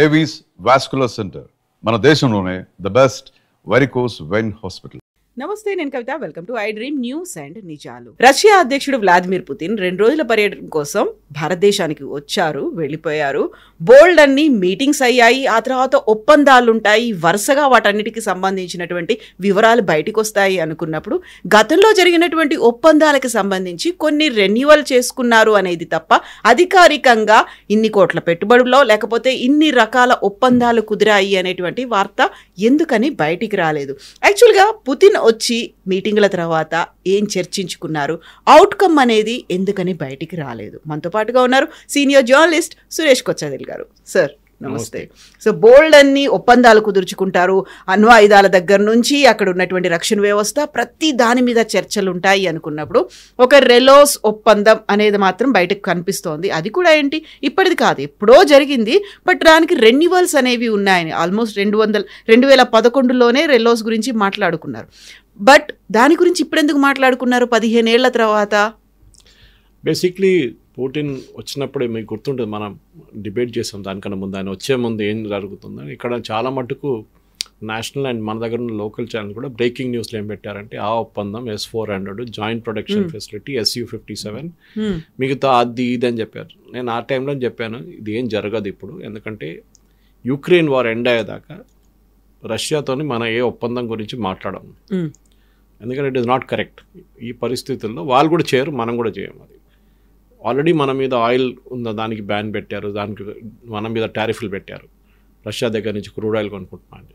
Avis vascular centre మన దేశంలోనే the best varicose vein hospital. నమస్తే, నేను Kavitha. Welcome to I dream news and నిజాలు. రష్యా అధ్యక్షుడు వ్లాదిమిర్ పుతిన్ 2 రోజుల పర్యటన కోసం భారతదేశానికి వచ్చారు, వెళ్ళిపోయారు. బోల్డ్ అన్ని మీటింగ్స్ అయ్యాయి, ఆ తర్వాత ఒప్పందాలుంటాయి, వరుసగా వాటన్నిటికి సంబంధించినటువంటి వివరాలు బయటకు వస్తాయి అనుకున్నప్పుడు గతంలో జరిగినటువంటి ఒప్పందాలకు సంబంధించి కొన్ని రెన్యువల్ చేసుకున్నారు అనేది తప్ప అధికారికంగా ఇన్ని కోట్ల పెట్టుబడుల్లో లేకపోతే ఇన్ని రకాల ఒప్పందాలు కుదిరాయి అనేటువంటి వార్త ఎందుకని బయటికి రాలేదు. యాక్చువల్గా పుతిన్ వచ్చి మీటింగ్ల తర్వాత ఏం చర్చించుకున్నారు, అవుట్కమ్ అనేది ఎందుకని బయటికి రాలేదు? మనతో పాటుగా ఉన్నారు సీనియర్ జర్నలిస్ట్ సురేష్ కొచ్చాదిల్ గారు. సార్ నమస్తే. సో బోల్డ్ అన్ని ఒప్పందాలు కుదుర్చుకుంటారు, అణ్వాయుధాల దగ్గర నుంచి అక్కడ ఉన్నటువంటి రక్షణ వ్యవస్థ ప్రతి దాని మీద చర్చలు ఉంటాయి అనుకున్నప్పుడు ఒక రెలోస్ ఒప్పందం అనేది మాత్రం బయటకు కనిపిస్తోంది. అది కూడా ఏంటి, ఇప్పటిది కాదు, ఎప్పుడో జరిగింది. బట్ దానికి రెన్యువల్స్ అనేవి ఉన్నాయని ఆల్మోస్ట్ 2011లోనే రెలోస్ గురించి మాట్లాడుకున్నారు. బట్ దాని గురించి ఇప్పుడెందుకు మాట్లాడుకున్నారు 15 ఏళ్ల తర్వాత? బేసిక్లీ పుటిన్ వచ్చినప్పుడే మీకు గుర్తుంటుంది, మనం డిబేట్ చేసాం దానికన్నా ముందు. ఆయన వచ్చే ముందు ఏం జరుగుతుందని ఇక్కడ చాలా మటుకు నేషనల్ అండ్ మన దగ్గర ఉన్న లోకల్ ఛానల్ కూడా బ్రేకింగ్ న్యూస్లో ఏం పెట్టారంటే ఆ ఒప్పందం S-400 joint production facility SU-57 మిగతా అది ఇది అని చెప్పారు. నేను ఆ టైంలో చెప్పాను ఇది ఏం జరగదు ఇప్పుడు, ఎందుకంటే యుక్రెయిన్ వార్ ఎండ్ అయ్యేదాకా రష్యాతోని మన ఏ ఒప్పందం గురించి మాట్లాడము, ఎందుకంటే ఇట్ ఈస్ నాట్ కరెక్ట్. ఈ పరిస్థితుల్లో వాళ్ళు కూడా చేయరు, మనం కూడా చేయము. అది ఆల్రెడీ మన మీద ఆయిల్ ఉన్న దానికి బ్యాన్ పెట్టారు, దానికి మన మీద టారిఫ్లు పెట్టారు, రష్యా దగ్గర నుంచి క్రూడ్ ఆయిల్ కొనుక్కుంటున్నాను.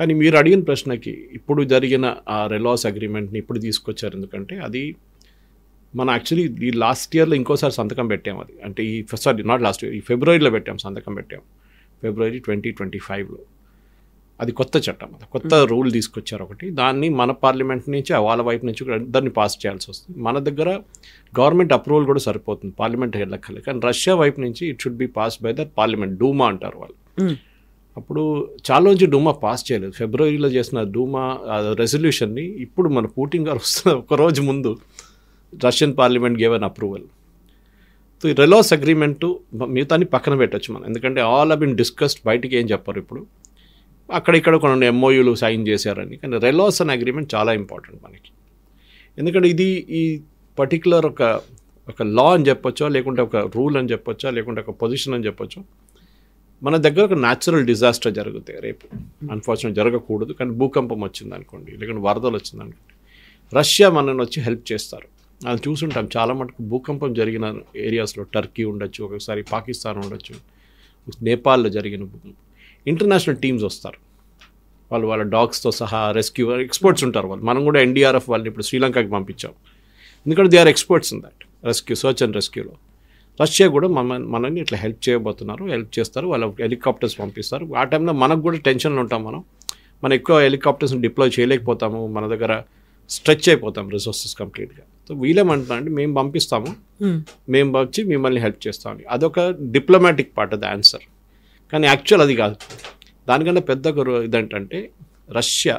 కానీ మీరు అడిగిన ప్రశ్నకి ఇప్పుడు జరిగిన ఆ రెలాస్ అగ్రిమెంట్ని ఇప్పుడు తీసుకొచ్చారు, ఎందుకంటే అది మన యాక్చువల్లీ ఈ లాస్ట్ ఇయర్లో ఇంకోసారి సంతకం పెట్టాము. అది అంటే నాట్ లాస్ట్ ఇయర్, ఈ ఫిబ్రవరిలో పెట్టాము, సంతకం పెట్టాము ఫిబ్రవరి 2025లో. అది కొత్త చట్టం, అది కొత్త రూల్ తీసుకొచ్చారు ఒకటి. దాన్ని మన పార్లమెంట్ నుంచి వాళ్ళ వైపు నుంచి కూడా దాన్ని పాస్ చేయాల్సి వస్తుంది. మన దగ్గర గవర్నమెంట్ అప్రూవల్ కూడా సరిపోతుంది, పార్లమెంట్ వెళ్ళక్కర్లేదు. కానీ రష్యా వైపు నుంచి it should be pass by the parliament, Duma అంటారు వాళ్ళు. అప్పుడు చాలా నుంచి డూమా పాస్ చేయలేదు. ఫిబ్రవరిలో చేసిన డూమా రెజల్యూషన్ని ఇప్పుడు మన పుటిన్ గారు వస్తున్న ఒకరోజు ముందు Russian parliament gave an approval. So ఈ రెలాస్ అగ్రిమెంటు మిగతాన్ని పక్కన పెట్టచ్చు మనం, ఎందుకంటే ఆల్ హావ్ బీన్ డిస్కస్డ్, బయటికి ఏం చెప్పారు ఇప్పుడు. అక్కడిక్కడ కొన్ని MOUలు సైన్ చేశారని. కానీ రెలాస్ అనే అగ్రిమెంట్ చాలా ఇంపార్టెంట్ మనకి, ఎందుకంటే ఇది ఈ పర్టికులర్ ఒక లా అని చెప్పొచ్చో, లేకుంటే ఒక రూల్ అని చెప్పొచ్చా, లేకుంటే ఒక పొజిషన్ అని చెప్పొచ్చు. మన దగ్గర ఒక న్యాచురల్ డిజాస్టర్ జరుగుతాయి రేపు, అన్ఫార్చునేట్ జరగకూడదు, కానీ భూకంపం వచ్చింది అనుకోండి, లేకుంటే వరదలు వచ్చింది అనుకోండి, రష్యా మనని వచ్చి హెల్ప్ చేస్తారు. అది చూసుంటాం చాలా మటుకు. భూకంపం జరిగిన ఏరియాస్లో టర్కీ ఉండొచ్చు, ఒకసారి పాకిస్తాన్ ఉండొచ్చు, నేపాల్లో జరిగిన భూకంపం, ఇంటర్నేషనల్ టీమ్స్ వస్తారు, వాళ్ళ డాగ్స్తో సహా రెస్క్యూ ఎక్స్పర్ట్స్ ఉంటారు వాళ్ళు. మనం కూడా NDRF వాళ్ళని ఇప్పుడు శ్రీలంకకి పంపించాం, ఎందుకంటే they are experts in that rescue, search and రెస్క్యూలో. రష్యా కూడా మనల్ని ఇట్లా హెల్ప్ చేయబోతున్నారు, హెల్ప్ చేస్తారు, వాళ్ళ హెలికాప్టర్స్ పంపిస్తారు. ఆ టైంలో మనకు కూడా టెన్షన్లో ఉంటాం, మనం ఎక్కువ హెలికాప్టర్స్ని డిప్లాయ్ చేయలేకపోతాము, మన దగ్గర స్ట్రెచ్ అయిపోతాం రిసోర్సెస్ కంప్లీట్గా. సో వీళ్ళేమంటున్నా అంటే మేము పంపిస్తాము, మేము వచ్చి మిమ్మల్ని హెల్ప్ చేస్తామని. అదొక diplomatic part of the answer. కానీ యాక్చువల్ అది కాదు. దానికన్నా పెద్ద ఇదేంటంటే రష్యా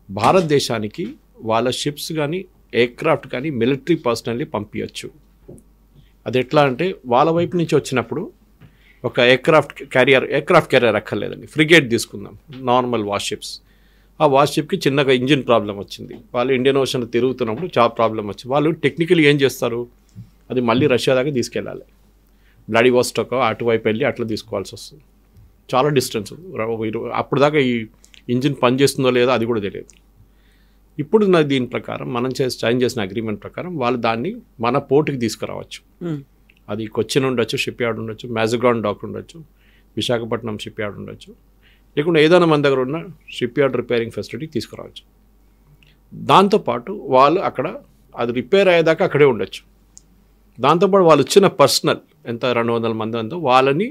భారతదేశానికి వాళ్ళ షిప్స్ కానీ ఎయిర్క్రాఫ్ట్ కానీ మిలిటరీ పర్సనల్ని పంపించచ్చు. అది ఎట్లా అంటే వాళ్ళ వైపు నుంచి వచ్చినప్పుడు ఒక ఎయిర్క్రాఫ్ట్ క్యారియర్ అక్కర్లేదండి, ఫ్రిగేట్ తీసుకుందాం, నార్మల్ వార్షిప్స్. ఆ వార్షిప్కి చిన్నగా ఇంజిన్ ప్రాబ్లం వచ్చింది, వాళ్ళు ఇండియన్ ఓషన్లో తిరుగుతున్నప్పుడు చాలా ప్రాబ్లం వచ్చింది. వాళ్ళు టెక్నికలీ ఏం చేస్తారు, అది మళ్ళీ రష్యా దాకా తీసుకెళ్ళాలి, వ్లాడివోస్టోక్ అటువైపు వెళ్ళి అట్లా తీసుకోవాల్సి వస్తుంది, చాలా డిస్టెన్స్. అప్పుడు దాకా ఈ ఇంజిన్ పనిచేస్తుందో లేదో అది కూడా తెలియదు. ఇప్పుడు దీని ప్రకారం మనం సైన్ చేసిన అగ్రిమెంట్ ప్రకారం వాళ్ళు దాన్ని మన పోర్టుకి తీసుకురావచ్చు. అది కొచ్చిన్ ఉండొచ్చు, షిప్ యార్డ్ ఉండొచ్చు, మ్యాజగాన్ డాక్ ఉండొచ్చు, విశాఖపట్నం షిప్ యార్డ్ ఉండొచ్చు, లేకుంటే ఏదైనా మన దగ్గర ఉన్న షిప్ యార్డ్ రిపేరింగ్ ఫెసిలిటీకి తీసుకురావచ్చు. దాంతోపాటు వాళ్ళు అక్కడ అది రిపేర్ అయ్యేదాకా అక్కడే ఉండొచ్చు. దాంతోపాటు వాళ్ళు వచ్చిన పర్సనల్ ఎంత 200 మంది అంతా వాళ్ళని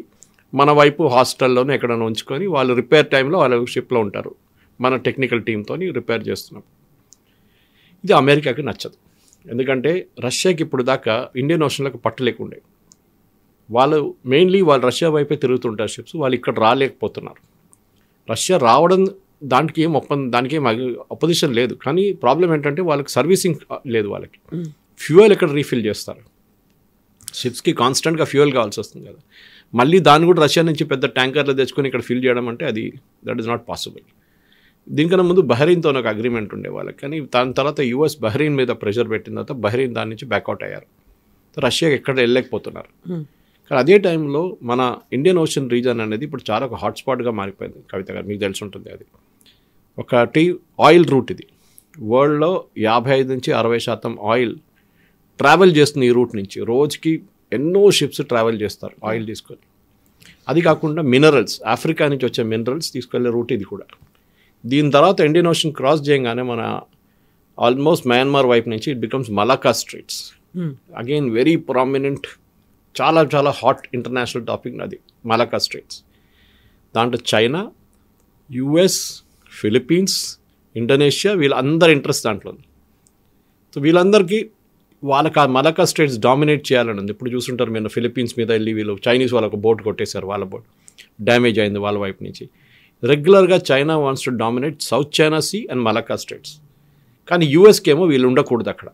మన వైపు హాస్టల్లోనే ఎక్కడైనా ఉంచుకొని వాళ్ళు రిపేర్ టైంలో వాళ్ళ షిప్లో ఉంటారు, మన టెక్నికల్ టీంతో రిపేర్ చేస్తున్నాం. ఇది అమెరికాకి నచ్చదు, ఎందుకంటే రష్యాకి ఇప్పుడు దాకా ఇండియన్ ఓషన్లకు పట్టలేకుండే. వాళ్ళు రష్యా వైపే తిరుగుతుంటారు షిప్స్, వాళ్ళు ఇక్కడ రాలేకపోతున్నారు. రష్యా రావడం దానికి ఏం అపోజిషన్ లేదు, కానీ ప్రాబ్లం ఏంటంటే వాళ్ళకి సర్వీసింగ్ లేదు, వాళ్ళకి ఫ్యూయల్ ఎక్కడ రీఫిల్ చేస్తారు, షిప్స్కి కాన్స్టెంట్గా ఫ్యూయల్ కావాల్సి వస్తుంది కదా. మళ్ళీ దాన్ని కూడా రష్యా నుంచి పెద్ద ట్యాంకర్లు తెచ్చుకొని ఇక్కడ ఫిల్ చేయడం అంటే అది దట్ ఈస్ నాట్ పాసిబుల్. దీనికన్నా ముందు బహ్రెయిన్తో ఒక అగ్రిమెంట్ ఉండే వాళ్ళకి, కానీ దాని తర్వాత యూఎస్ బహ్రెయిన్ మీద ప్రెషర్ పెట్టిన తర్వాత బహ్రెయిన్ దాని నుంచి బ్యాక్అవుట్ అయ్యారు. రష్యాకి ఎక్కడ వెళ్ళలేకపోతున్నారు. కానీ అదే టైంలో మన ఇండియన్ ఓషన్ రీజన్ అనేది ఇప్పుడు చాలా ఒక హాట్స్పాట్గా మారిపోయింది. కవిత గారు మీకు తెలిసి ఉంటుంది, అది ఒకటి ఆయిల్ రూట్. ఇది వరల్డ్లో 55 నుంచి 60% ఆయిల్ ట్రావెల్ చేస్తుంది ఈ రూట్ నుంచి. రోజుకి ఎన్నో షిప్స్ ట్రావెల్ చేస్తారు ఆయిల్ తీసుకొని. అది కాకుండా మినరల్స్, ఆఫ్రికా నుంచి వచ్చే మినరల్స్ తీసుకెళ్లే రూట్ ఇది కూడా. దీని తర్వాత ఇండియన్ ఓషన్ క్రాస్ చేయగానే మన ఆల్మోస్ట్ మయన్మార్ వైపు నుంచి it becomes Malacca Strides. Again very prominent, చాలా చాలా హాట్ ఇంటర్నేషనల్ టాపిక్ అది మలాకా స్ట్రైట్స్. దాంట్లో చైనా, యుఎస్, ఫిలిప్పీన్స్, ఇండోనేషియా వీళ్ళందరి ఇంట్రెస్ట్ దాంట్లో ఉంది. సో వీళ్ళందరికీ వాళ్ళకి ఆ మలాకా స్ట్రైట్స్ డామినేట్ చేయాలని ఉంది. ఇప్పుడు చూస్తుంటారు మీరు ఫిలిప్పీన్స్ మీద వెళ్ళి వీళ్ళు చైనీస్ వాళ్ళకు బోట్ కొట్టేశారు, వాళ్ళ బోట్ డ్యామేజ్ అయింది వాళ్ళ వైపు నుంచి. రెగ్యులర్గా China wants to dominate South China Sea and Malacca Straits. కానీ యూఎస్కి ఏమో వీళ్ళు ఉండకూడదు అక్కడ.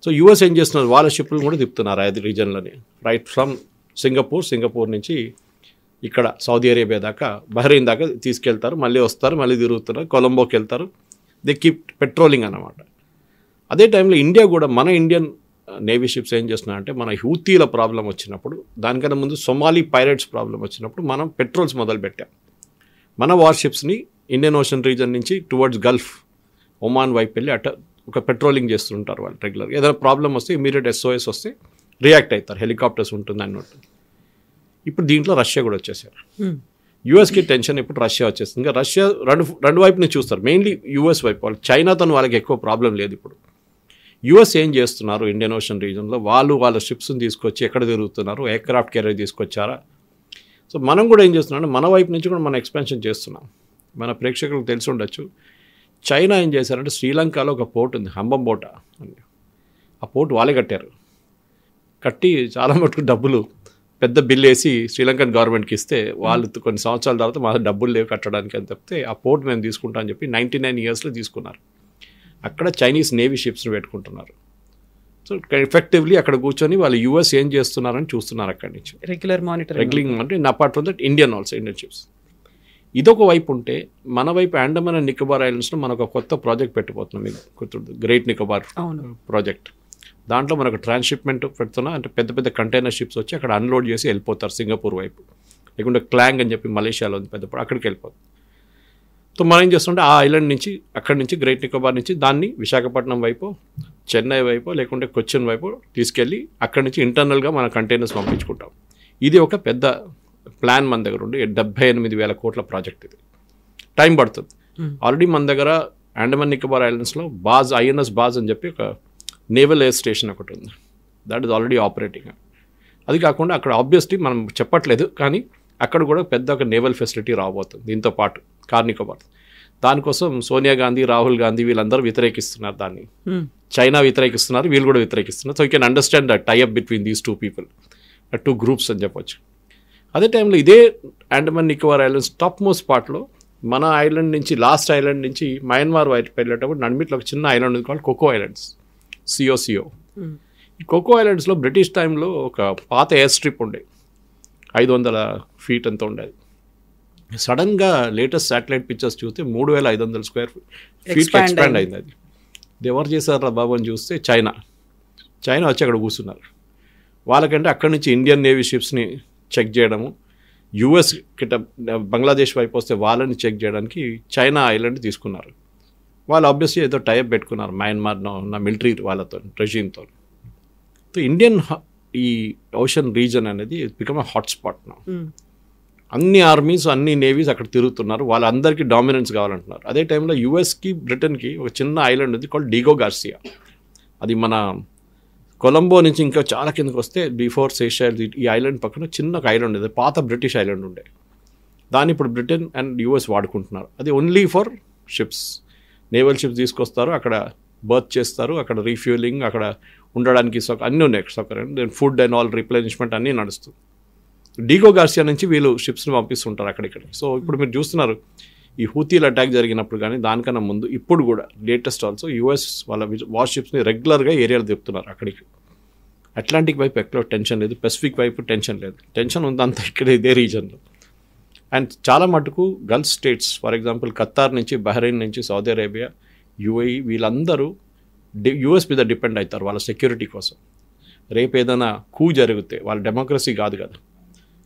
సో యూఎస్ ఏం చేస్తున్నారు, వాళ్ళ షిప్లు కూడా తిప్పుతున్నారు అది రీజన్లోనే, రైట్ ఫ్రమ్ సింగపూర్ నుంచి ఇక్కడ సౌదీ అరేబియా దాకా, బహ్రెయిన్ దాకా తీసుకెళ్తారు, మళ్ళీ వస్తారు, మళ్ళీ తిరుగుతున్నారు, కొలంబోకి వెళ్తారు. దే కీప్ పెట్రోలింగ్ అన్నమాట. అదే టైంలో ఇండియా కూడా, మన ఇండియన్ నేవీ షిప్స్ ఏం చేస్తున్నాయంటే, మన హూతీల ప్రాబ్లం వచ్చినప్పుడు, దానికన్నా ముందు సొమాలీ పైరేట్స్ ప్రాబ్లం వచ్చినప్పుడు మనం పెట్రోల్స్ మొదలుపెట్టాం. మన వార్షిప్స్ని ఇండియన్ ఓషన్ రీజన్ నుంచి టువర్డ్స్ గల్ఫ్, ఒమాన్ వైపు వెళ్ళి అట ఒక పెట్రోలింగ్ చేస్తుంటారు వాళ్ళు రెగ్యులర్గా. ఏదైనా ప్రాబ్లం వస్తే ఇమీడియట్ SOS వస్తే రియాక్ట్ అవుతారు, హెలికాప్టర్స్ ఉంటుంది అన్నట్టు. ఇప్పుడు దీంట్లో రష్యా కూడా వచ్చేసారు. యూఎస్కి టెన్షన్, ఇప్పుడు రష్యా వచ్చేస్తుంది. ఇంకా రష్యా రెండు వైపు నుంచి చూస్తారు, మెయిన్లీ యూఎస్ వైపు. వాళ్ళు చైనాతో వాళ్ళకి ఎక్కువ ప్రాబ్లం లేదు. ఇప్పుడు యూఎస్ ఏం చేస్తున్నారు ఇండియన్ ఓషన్ రీజన్లో, వాళ్ళ షిప్స్ని తీసుకొచ్చి ఎక్కడ తిరుగుతున్నారు, ఎయిర్క్రాఫ్ట్ క్యారియర్ తీసుకొచ్చారా. సో మనం కూడా ఏం చేస్తున్నాం అంటే, మన వైపు నుంచి కూడా మనం ఎక్స్పాన్షన్ చేస్తున్నాం. మన ప్రేక్షకులకు తెలిసి ఉండొచ్చు, చైనా ఏం చేశారంటే శ్రీలంకలో ఒక పోర్ట్ ఉంది, హంబంబోట అని. ఆ పోర్ట్ వాళ్ళే కట్టి చాలా మటుకు డబ్బులు పెద్ద బిల్ వేసి శ్రీలంకన్ గవర్నమెంట్కి ఇస్తే, వాళ్ళు కొన్ని సంవత్సరాల తర్వాత మా డబ్బులు లేవు కట్టడానికి అని చెప్తే, ఆ పోర్ట్ మేము తీసుకుంటాం అని చెప్పి 99 ఇయర్స్లో తీసుకున్నారు. అక్కడ చైనీస్ నేవీ షిప్స్ని పెట్టుకుంటున్నారు. సో ఎఫెక్టివ్లీ అక్కడ కూర్చొని వాళ్ళు యూఎస్ ఏం చేస్తున్నారని చూస్తున్నారు అక్కడి నుంచి. రెగ్యులింగ్ అంటే apart from that Indian ships. ఇదొక వైపు ఉంటే, మన వైపు అండమాన్ అండ్ నికోబార్ ఐలాండ్స్లో మనకు ఒక కొత్త ప్రాజెక్ట్ పెట్టిపోతున్నాం. మీకు గుర్తుంది, గ్రేట్ నికోబార్ ప్రాజెక్ట్. దాంట్లో మనకు ట్రాన్స్షిప్మెంట్ పెడుతున్నా, అంటే పెద్ద పెద్ద కంటైనర్ షిప్స్ వచ్చి అక్కడ అన్లోడ్ చేసి వెళ్ళిపోతారు సింగపూర్ వైపు, లేకుంటే క్లాంగ్ అని చెప్పి మలేషియాలో ఉంది పెద్ద, అక్కడికి వెళ్ళిపోతారు. సో మనం ఏం చేస్తుంటే ఆ ఐలాండ్ నుంచి, అక్కడి నుంచి గ్రేట్ నికోబార్ నుంచి దాన్ని విశాఖపట్నం వైపు, చెన్నై వైపు, లేకుంటే కొచ్చిన్ వైపు తీసుకెళ్ళి అక్కడి నుంచి ఇంటర్నల్గా మన కంటైనర్స్ పంపించుకుంటాం. ఇది ఒక పెద్ద ప్లాన్ మన దగ్గర ఉండి 78,000 కోట్ల ప్రాజెక్ట్. ఇది టైం పడుతుంది. ఆల్రెడీ మన దగ్గర అండమాన్ నికోబార్ ఐలాండ్స్లో INS బాజ్ అని చెప్పి ఒక నేవల్ ఎయిర్ స్టేషన్ ఒకటి ఉంది. That is already operating. అది కాకుండా అక్కడ ఆబ్వియస్లీ మనం చెప్పట్లేదు, కానీ అక్కడ కూడా పెద్ద ఒక నేవల్ ఫెసిలిటీ రాబోతుంది దీంతో పాటు నికోబార్. దానికోసం సోనియా గాంధీ, రాహుల్ గాంధీ వీళ్ళందరూ వ్యతిరేకిస్తున్నారు దాన్ని. చైనా వ్యతిరేకిస్తున్నారు, వీళ్ళు కూడా వ్యతిరేకిస్తున్నారు. So you can understand the tie up between these two groups అని చెప్పొచ్చు. అదే టైంలో ఇదే Andaman Nicobar islands top most పార్ట్లో, మన ఐలాండ్ నుంచి, లాస్ట్ ఐలాండ్ నుంచి మయన్మార్ వైపు వెళ్ళేటప్పుడు నడిమిట్లో ఒక చిన్న ఐలాండ్ ఉంది కాల్డ్ కోకో ఐలాండ్స్, CO. ఈ కోకో ఐలాండ్స్లో బ్రిటిష్ టైంలో ఒక పాత ఎయిర్ స్ట్రిప్ ఉండే, 500 feet అంతా ఉండేది. సడన్గా లేటెస్ట్ శాటిలైట్ పిక్చర్స్ చూస్తే 3,500 square feet ఎక్స్పాండ్ అయింది. అది ఎవరు చేశారా బాబు అని చూస్తే చైనా వచ్చి అక్కడ కూర్చున్నారు. వాళ్ళకంటే అక్కడి నుంచి ఇండియన్ నేవీ షిప్స్ని చెక్ చేయడము, యూఎస్ కిట బంగ్లాదేశ్ వైపు వస్తే వాళ్ళని చెక్ చేయడానికి చైనా ఐలాండ్ తీసుకున్నారు. వాళ్ళు ఆబ్వియస్లీ ఏదో టైప్ పెట్టుకున్నారు మయన్మార్లో ఉన్న మిలిటరీ వాళ్ళతో, రెజీమ్తో. సో ఇండియన్ ఈ ఓషన్ రీజన్ అనేది బికమ్ ఎ హాట్స్పాట్. అన్ని ఆర్మీస్, అన్ని నేవీస్ అక్కడ తిరుగుతున్నారు, వాళ్ళందరికీ డామినెన్స్ కావాలంటున్నారు. అదే టైంలో యూఎస్కి, బ్రిటన్కి ఒక చిన్న ఐలాండ్ ఉంది కాల్డ్ డిగో గార్సియా. అది మన కొలంబో నుంచి ఇంకా చాలా కిందకి వస్తే బిఫోర్ సేషెల్స్, ఈ ఐలాండ్ పక్కన చిన్న ఒక ఐలాండ్ ఉంది, పాత బ్రిటిష్ ఐలాండ్ ఉండే. దాన్ని ఇప్పుడు బ్రిటన్ అండ్ యూఎస్ వాడుకుంటున్నారు. అది only for ships, naval ships తీసుకొస్తారు, అక్కడ బర్త్ చేస్తారు, అక్కడ రీఫ్యూలింగ్, అక్కడ ఉండడానికి అన్నీ ఉన్నాయి, సౌకర్యం, ఫుడ్ అండ్ ఆల్ రిప్లెనిష్మెంట్ అన్నీ నడుస్తుంది. డిగో గార్సియా నుంచి వీళ్ళు షిప్స్ని పంపిస్తుంటారు అక్కడిక్కడ. సో ఇప్పుడు మీరు చూస్తున్నారు, ఈ హూతీల అటాక్ జరిగినప్పుడు కానీ దానికన్నా ముందు ఇప్పుడు కూడా లేటెస్ట్ ఆల్సో యూఎస్ వాళ్ళ వార్ షిప్స్ని రెగ్యులర్గా ఏరియాలో తిప్పుతున్నారు అక్కడికి. అట్లాంటిక్ వైపు ఎక్కడ టెన్షన్ లేదు, పెసిఫిక్ వైపు టెన్షన్ లేదు. టెన్షన్ ఉందంతా ఇక్కడ ఇదే రీజన్లో. అండ్ చాలా మటుకు Gulf states, for example Qatar నుంచి, బహ్రెయిన్ నుంచి, సౌదీ అరేబియా, యుఏఈ, వీళ్ళందరూ యూఎస్ మీద డిపెండ్ అవుతారు వాళ్ళ సెక్యూరిటీ కోసం. రేపు ఏదైనా కూ జరిగితే వాళ్ళ డెమోక్రసీ కాదు కదా,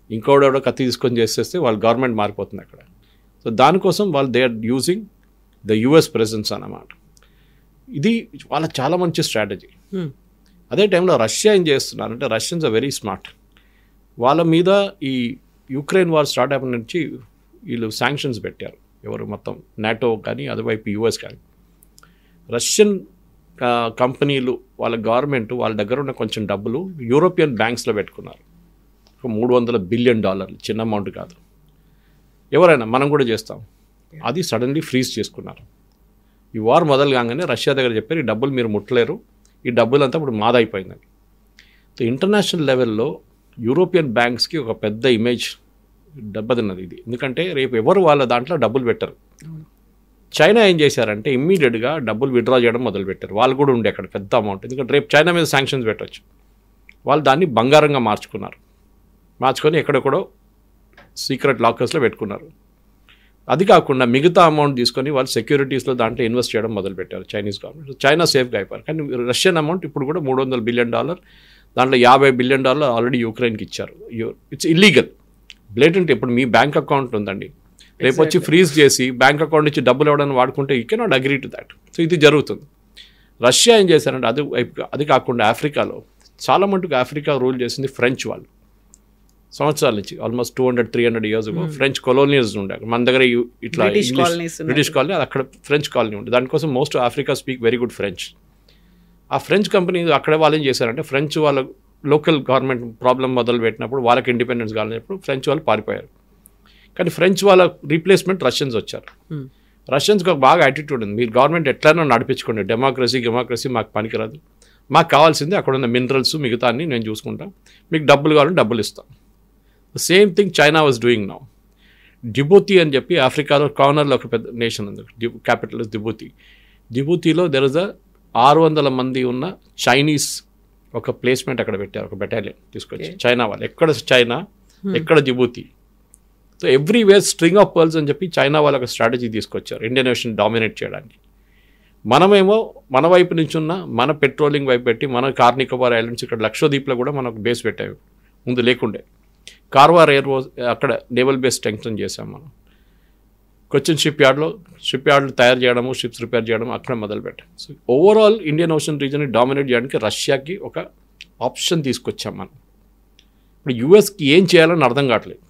ఇంకోడెవడో కత్తి తీసుకొని చేసేస్తే వాళ్ళ గవర్నమెంట్ మారిపోతుంది అక్కడ. సో దానికోసం వాళ్ళు they are using the US presence అన్నమాట. ఇది వాళ్ళ చాలా మంచి స్ట్రాటజీ. అదే టైంలో రష్యా ఏం చేస్తున్నారంటే, రష్యన్స్ ఆర్ వెరీ స్మార్ట్. వాళ్ళ మీద ఈ యుక్రెయిన్ వార్ స్టార్ట్ అయిన నుంచి వీళ్ళు శాంక్షన్స్ పెట్టారు. ఎవరు మొత్తం నాటో కానీ, అటువైపు యుఎస్ కానీ. రష్యన్ కంపెనీలు, వాళ్ళ గవర్నమెంట్ వాళ్ళ దగ్గర ఉన్న కొంచెం డబ్బులు యూరోపియన్ బ్యాంక్స్లో పెట్టుకున్నారు. ఒక $300 బిలియన్, చిన్న అమౌంట్ కాదు. ఎవరైనా మనం కూడా చేస్తాం. అది సడన్లీ ఫ్రీజ్ చేసుకున్నారు. ఈ వార్ మొదలు కాగానే రష్యా దగ్గర చెప్పారు, ఈ డబ్బులు మీరు ముట్టలేరు, ఈ డబ్బులంతా ఇప్పుడు మాదైపోయిందని. సో ఇంటర్నేషనల్ లెవెల్లో యూరోపియన్ బ్యాంక్స్కి ఒక పెద్ద ఇమేజ్ దెబ్బతిన్నది ఇది. ఎందుకంటే రేపు ఎవరు వాళ్ళ దాంట్లో డబ్బులు పెట్టరు. చైనా ఏం చేశారంటే ఇమ్మీడియట్గా డబ్బులు విత్డ్రా చేయడం మొదలుపెట్టారు. వాళ్ళు కూడా ఉండే అక్కడ పెద్ద అమౌంట్, ఎందుకంటే రేపు చైనా మీద శాంక్షన్స్ పెట్టవచ్చు. వాళ్ళు దాన్ని బంగారంగా మార్చుకొని ఎక్కడెక్కడో సీక్రెట్ లాకర్స్లో పెట్టుకున్నారు. అది కాకుండా మిగతా అమౌంట్ తీసుకొని వాళ్ళు సెక్యూరిటీస్లో దాంట్లో ఇన్వెస్ట్ చేయడం మొదలుపెట్టారు చైనీస్ గవర్నమెంట్. చైనా సేఫ్గా అయిపోయారు. కానీ రష్యన్ అమౌంట్ ఇప్పుడు కూడా $300 బిలియన్, దాంట్లో $50 బిలియన్ ఆల్రెడీ యుక్రెయిన్కి ఇచ్చారు. It's illegal, blatant. ఇప్పుడు మీ బ్యాంక్ అకౌంట్ ఉందండి, రేపు వచ్చి ఫ్రీజ్ చేసి బ్యాంక్ అకౌంట్ నుంచి డబ్బులు ఇవ్వడానికి వాడుకుంటే you cannot agree to that. So ఇది జరుగుతుంది. రష్యా ఏం చేశారంటే అది కాకుండా ఆఫ్రికాలో చాలా మటుకు ఆఫ్రికా రూల్ చేసింది ఫ్రెంచ్ వాళ్ళు. సంవత్సరాల నుంచి ఆల్మోస్ట్ 200-300 ఇయర్స్ ఫ్రెంచ్ కొలోనియల్స్ ఉండే. మన దగ్గర ఇట్లా బ్రిటిష్ కాలనీ, అది అక్కడ ఫ్రెంచ్ కాలనీ ఉండే. దానికోసం most Africa speak very good French. ఆ ఫ్రెంచ్ కంపెనీ అక్కడ వాళ్ళు ఏం చేశారంటే, ఫ్రెంచ్ వాళ్ళ లోకల్ గవర్నమెంట్ ప్రాబ్లం మొదలు పెట్టినప్పుడు, వాళ్ళకి ఇండిపెండెన్స్ కావాలన్నప్పుడు ఫ్రెంచ్ వాళ్ళు పారిపోయారు. కానీ ఫ్రెంచ్ వాళ్ళ రీప్లేస్మెంట్ రష్యన్స్ వచ్చారు. రష్యన్స్కి ఒక బాగా యాటిట్యూడ్ ఉంది, మీరు గవర్నమెంట్ ఎట్లైనా నడిపించుకోండి, డెమోక్రసీ మాకు పనికిరాదు, మాకు కావాల్సింది అక్కడ ఉన్న మినరల్స్ మిగతా అన్ని నేను చూసుకుంటాను, మీకు డబ్బులు కావాలని డబ్బులు ఇస్తాం. Same thing China was doing now. Djibouti అని చెప్పి ఆఫ్రికాలో కార్నర్లో ఒక పెద్ద నేషన్ ఉంది, క్యాపిటల్ జిబూతి. జిబూతిలో దెర్ ఇస్ 600 మంది ఉన్న చైనీస్ ఒక ప్లేస్మెంట్ అక్కడ పెట్టారు, ఒక బెటాలియన్ తీసుకొచ్చి. చైనా వాళ్ళు ఎక్కడ చైనా, ఎక్కడ Djibouti. So everywhere string of pearls అని చెప్పి చైనా వాళ్ళు ఒక స్ట్రాటజీ తీసుకొచ్చారు ఇండియన్ ఓషన్ డామినేట్ చేయడానికి. మనమేమో మన వైపు నుంచి ఉన్న మన పెట్రోలింగ్ వైపు పెట్టి, మన కార్నికోబార్ ఐలాండ్స్ ఇక్కడ లక్షద్వీప్లో కూడా మనకు బేస్ పెట్టాము, ముందు లేకుండే. కార్వార్ అక్కడ నేవల్ బేస్ స్ట్రెంగ్తన్ చేసాం మనం. కొచ్చిన్ షిప్ యార్డ్లో తయారు చేయడము, షిప్స్ రిపేర్ చేయడం అక్కడ మొదలుపెట్టాం. సో ఓవరాల్ ఇండియన్ ఓషన్ రీజన్ని డామినేట్ చేయడానికి రష్యాకి ఒక ఆప్షన్ తీసుకొచ్చాం మనం. ఇప్పుడు యూఎస్కి ఏం చేయాలని అర్థం కావట్లేదు.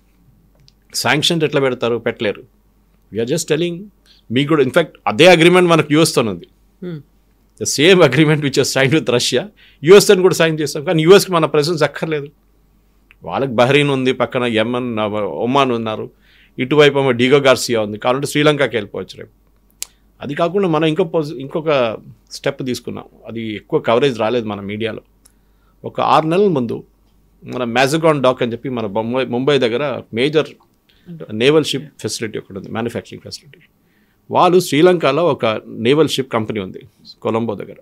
శాంక్షన్స్ ఎట్లా పెడతారు, పెట్టలేరు. వీఆర్ జస్ట్ టెలింగ్ మీకు కూడా. ఇన్ఫ్యాక్ట్ అదే అగ్రిమెంట్ మనకు యూఎస్తో ఉంది, the same agreement which is sign with Russia. యూఎస్తో కూడా సైన్ చేస్తాం, కానీ యూఎస్కి మన ప్రెసెన్స్ అక్కర్లేదు. వాళ్ళకి బహ్రెయిన్ ఉంది, పక్కన యెమెన్, ఒమాన్ ఉన్నారు, ఇటువైపు ఏమో డిగో గార్సియా ఉంది, కాబట్టి శ్రీలంకకి వెళ్ళిపోవచ్చు రేపు. అది కాకుండా మనం ఇంకొక స్టెప్ తీసుకున్నాం, అది ఎక్కువ కవరేజ్ రాలేదు మన మీడియాలో. ఒక 6 నెలల ముందు మన మ్యాజగాన్ డాక్ అని చెప్పి మన ముంబై దగ్గర మేజర్ నేవల్ షిప్ ఫెసిలిటీ ఒకటి ఉంది, మ్యానుఫ్యాక్చరింగ్ ఫెసిలిటీ. వాళ్ళు శ్రీలంకలో ఒక నేవల్ షిప్ కంపెనీ ఉంది కొలంబో దగ్గర.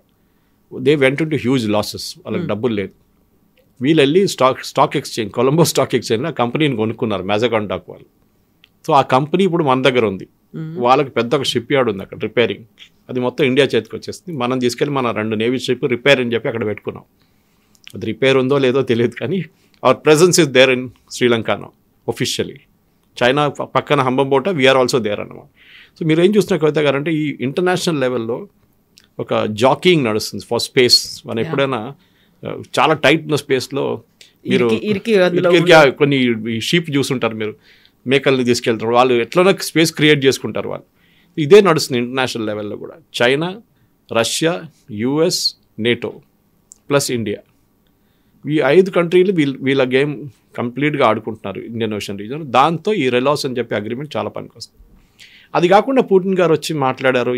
They went to huge losses, వాళ్ళకి డబ్బులు లేదు. వీళ్ళు వెళ్ళి స్టాక్ ఎక్స్చేంజ్, కొలంబో స్టాక్ ఎక్స్చేంజ్లో ఆ కంపెనీని కొనుక్కున్నారు మ్యాజగాన్ డాక్ వాళ్ళు. సో ఆ కంపెనీ ఇప్పుడు మన దగ్గర ఉంది. వాళ్ళకి పెద్ద ఒక షిప్ యార్డ్ ఉంది అక్కడ రిపేరింగ్. అది మొత్తం ఇండియా చేతికి వచ్చేస్తుంది. మనం తీసుకెళ్ళి మన 2 నేవీ షిప్ రిపేర్ అని చెప్పి అక్కడ పెట్టుకున్నాం. అది రిపేర్ ఉందో లేదో తెలియదు, కానీ our presence is there in Sri Lanka now officially. China పక్కన హంబంబోట, వీఆర్ ఆల్సో దేర్ అన్నమాట. సో మీరు ఏం చూస్తున్న కవిత గారు అంటే, ఈ ఇంటర్నేషనల్ లెవెల్లో ఒక జాకింగ్ నడుస్తుంది ఫర్ స్పేస్. మనం ఎప్పుడైనా చాలా టైట్ ఉన్న స్పేస్లో మీరు కొన్ని షీప్ చూస్తుంటారు, మీరు మేకల్ని తీసుకెళ్తారు, వాళ్ళు ఎట్లనో స్పేస్ క్రియేట్ చేసుకుంటారు వాళ్ళు. ఇదే నడుస్తుంది ఇంటర్నేషనల్ లెవెల్లో కూడా. China, Russia, US, NATO plus India, ఈ 5 కంట్రీలు వీళ్ళ గేమ్ కంప్లీట్గా ఆడుకుంటున్నారు ఇండియన్ ఓషన్ రీజన్. దాంతో ఈ రెలాస్ అని చెప్పి అగ్రిమెంట్ చాలా పనికొస్తుంది. అది కాకుండా పుటిన్ గారు వచ్చి మాట్లాడారు,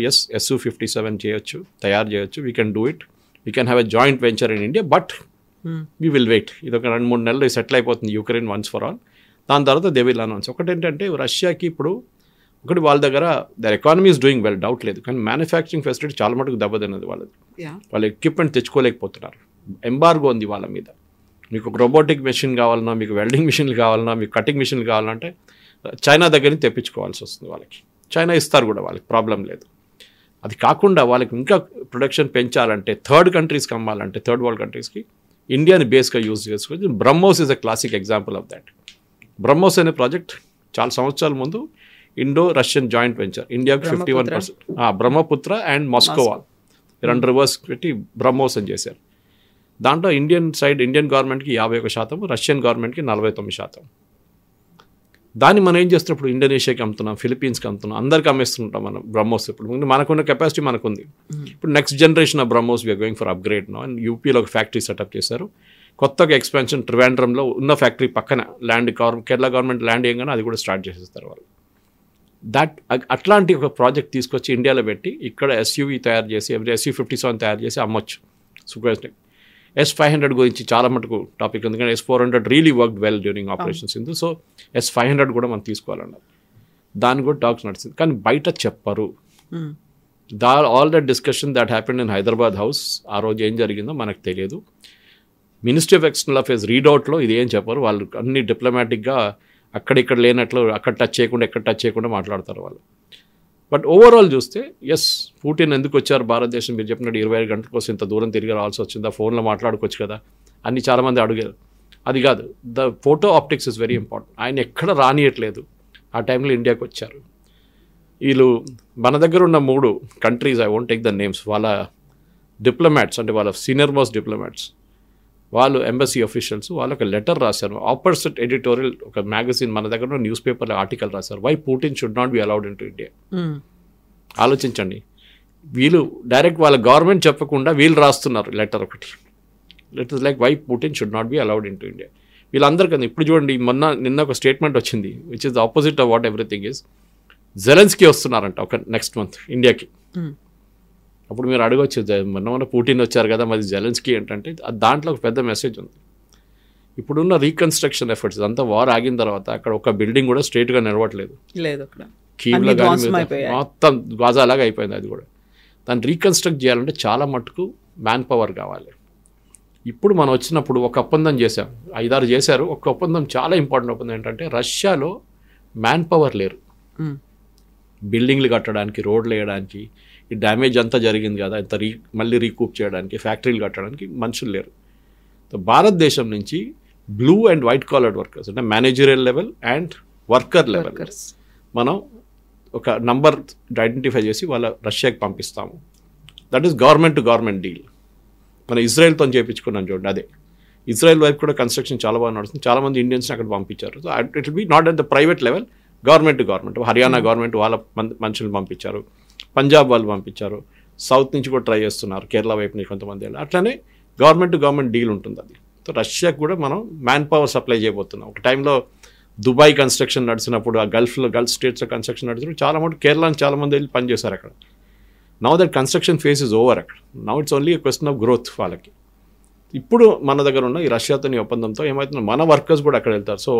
Su-57 చేయొచ్చు, తయారు చేయొచ్చు, we can do it, we can have a joint venture in India, but we will wait. ఇది ఒక 2-3 నెలలు సెటిల్ అయిపోతుంది యుక్రెయిన్ వన్స్ ఫర్ ఆల్. దాని తర్వాత దే విల్ అనౌన్స్. ఒకటేంటంటే రష్యాకి ఇప్పుడు వాళ్ళ దగ్గర their economy is doing well, doubt లేదు, కానీ మ్యానుఫ్యాక్చరింగ్ ఫెసిలిటీ చాలా మటుకు దెబ్బతిన్నది వాళ్ళది. వాళ్ళ ఎక్విప్మెంట్ తెచ్చుకోలేకపోతున్నారు. ఎంబార్గో ఉంది వాళ్ళ మీద. మీకు ఒక రోబోటిక్ మెషిన్ కావాలన్నా, మీకు వెల్డింగ్ మిషన్లు కావాలన్నా, మీకు కటింగ్ మిషన్లు కావాలంటే చైనా దగ్గర నుంచి తెప్పించుకోవాల్సి వస్తుంది వాళ్ళకి. చైనా ఇస్తారు కూడా, వాళ్ళకి ప్రాబ్లం లేదు. అది కాకుండా వాళ్ళకి ఇంకా ప్రొడక్షన్ పెంచాలంటే, థర్డ్ కంట్రీస్కి అమ్మాలంటే, థర్డ్ వరల్డ్ కంట్రీస్కి ఇండియాని బేస్గా యూజ్ చేసుకోవచ్చు. BrahMos is a classic example of that. BrahMos అనే ప్రాజెక్ట్ చాలా సంవత్సరాల ముందు ఇండో రష్యన్ జాయింట్ వెంచర్, ఇండియాకి 51%, బ్రహ్మపుత్ర అండ్ మాస్కోవా 2 రివర్స్ పెట్టి బ్రహ్మోస్ అని చేశారు. దాంట్లో ఇండియన్ గవర్నమెంట్కి 51%, రష్యన్ గవర్నమెంట్కి 49%. దాన్ని మనం ఏం చేస్తున్నప్పుడు ఇండోనేషియాకి అమ్ముతున్నాం, ఫిలిప్పీన్స్కి అమ్ముతున్నాం, అందరికి అమ్మేస్తుంటాం మనం బ్రహ్మోస్. ఇప్పుడు మనకున్న కెపాసిటీ మనకుంది. ఇప్పుడు next generation of BrahMos we're going for upgrade no. And యూపీలో ఒక ఫ్యాక్టరీ సెటప్ చేశారు. కొత్తగా ఎక్స్పాన్షన్ ట్రివాండ్రంలో ఉన్న ఫ్యాక్టరీ పక్కన కేరళ గవర్నమెంట్ ల్యాండ్ ఏంగానే అది కూడా స్టార్ట్ చేసేస్తారు వాళ్ళు. అట్లాంటి ఒక ప్రాజెక్ట్ తీసుకొచ్చి ఇండియాలో పెట్టి ఇక్కడ ఎస్యూవీ తయారు చేసి, SU-57 తయారు చేసి అమ్మొచ్చు. సూపర్. S-500 గురించి చాలా మటుకు టాపిక్, ఎందుకంటే S-400 really work well during operations ఇందు. సో S-500 కూడా మనం తీసుకోవాలన్నారు. దాన్ని కూడా టాక్స్ నడిచింది, కానీ బయట చెప్పరు. All that discussion that happened in Hyderabad house, ఆ రోజు ఏం జరిగిందో మనకు తెలియదు. మినిస్ట్రీ ఆఫ్ ఎక్స్టర్నల్ అఫేర్స్ రీడౌట్లో ఇది ఏం చెప్పరు. వాళ్ళు అన్ని డిప్లొమాటిక్గా అక్కడిక్కడ లేనట్లు, అక్కడ టచ్ చేయకుండా ఎక్కడ టచ్ చేయకుండా మాట్లాడతారు వాళ్ళు. బట్ ఓవరాల్ చూస్తే ఎస్, పుటిన్ ఎందుకు వచ్చారు భారతదేశం, మీరు చెప్పినట్టు 25 గంటల కోసం ఇంత దూరం తిరిగి రావాల్సి వచ్చిందా, ఫోన్లో మాట్లాడుకోవచ్చు కదా అని చాలామంది అడిగారు. అది కాదు, the photo optics is very important. ఆయన ఎక్కడ రానియట్లేదు. ఆ టైంలో ఇండియాకి వచ్చారు వీళ్ళు. మన దగ్గర ఉన్న 3 countries, I won't take the names, వాళ్ళ డిప్లొమాట్స్, అంటే వాళ్ళ సీనియర్ మోస్ట్ డిప్లొమాట్స్, వాళ్ళు ఎంబసీ ఆఫీషియల్స్, వాళ్ళు ఒక లెటర్ రాశారు. ఆపోజిట్ ఎడిటోరియల్ ఒక మ్యాగజైన్, మన దగ్గర న్యూస్ పేపర్లో ఆర్టికల్ రాశారు, why Putin should not be allowed in to India. ఆలోచించండి, వీళ్ళు డైరెక్ట్ వాళ్ళ గవర్నమెంట్ చెప్పకుండా వీళ్ళు రాస్తున్నారు లెటర్ ఒకటి. Letter like why Putin should not be allowed in to India. వీళ్ళందరికీ ఇప్పుడు చూడండి, నిన్న ఒక స్టేట్మెంట్ వచ్చింది which is the opposite of what everything is. Zelensky వస్తున్నారంట ఒక నెక్స్ట్ మంత్ ఇండియాకి. అప్పుడు మీరు అడగవచ్చు, మొన్న పుటిన్ వచ్చారు కదా, మరి జెలెన్స్కీ ఏంటంటే దాంట్లో ఒక పెద్ద మెసేజ్ ఉంది. ఇప్పుడున్న రీకన్స్ట్రక్షన్ ఎఫర్ట్స్, అంతా వార్ ఆగిన తర్వాత అక్కడ ఒక బిల్డింగ్ కూడా స్ట్రైట్గా నిలవట్లేదు, కీవ్లో కానీ మొత్తం గాజాలాగా అయిపోయింది. అది కూడా దాన్ని రీకన్స్ట్రక్ట్ చేయాలంటే చాలా మటుకు మ్యాన్ పవర్ కావాలి. ఇప్పుడు మనం వచ్చినప్పుడు ఒక ఒప్పందం చేశాం, 5-6 చేశారు. ఒక ఒప్పందం చాలా ఇంపార్టెంట్ ఒప్పందం ఏంటంటే, రష్యాలో మ్యాన్ పవర్ లేరు బిల్డింగ్లు కట్టడానికి, రోడ్లు వేయడానికి, ఈ డ్యామేజ్ అంతా జరిగింది కదా, ఇంత మళ్ళీ రీకూప్ చేయడానికి, ఫ్యాక్టరీలు కట్టడానికి మనుషులు లేరు. భారతదేశం నుంచి blue and white collared workers, అంటే managerial level and worker level మనం ఒక నంబర్ ఐడెంటిఫై చేసి వాళ్ళ రష్యాకి పంపిస్తాము. That is government to government deal. మనం ఇజ్రాయెల్తో చేయించుకున్నాం చూడండి, అదే ఇజ్రాయెల్ వైపు కూడా కన్స్ట్రక్షన్ చాలా బాగా నడుస్తుంది. చాలామంది ఇండియన్స్ని అక్కడ పంపించారు. So it will be not at the private level, government to government. Haryana government వాళ్ళ మనుషులు పంపించారు, పంజాబ్ వాళ్ళు పంపించారు, సౌత్ నుంచి కూడా ట్రై చేస్తున్నారు, కేరళ వైపు నుంచి కొంతమంది. అట్లనే గవర్నమెంట్ టు గవర్నమెంట్ డీల్ ఉంటుంది అది. సో రష్యాకు కూడా మనం మ్యాన్ పవర్ సప్లై చేయబోతున్నాం. ఒక టైంలో దుబాయ్ కన్స్ట్రక్షన్ నడిచినప్పుడు, ఆ గల్ఫ్ స్టేట్స్లో కన్స్ట్రక్షన్ నడిచినప్పుడు చాలా మటుకు కేరళ నుంచి చాలామంది వెళ్ళి పనిచేశారు అక్కడ. Now that construction phase is over అక్కడ. Now it's only a question of growth వాళ్ళకి. ఇప్పుడు మన దగ్గర ఉన్న ఈ రష్యాతోని ఒప్పందంతో ఏమవుతుందో మన వర్కర్స్ కూడా అక్కడ వెళ్తారు. సో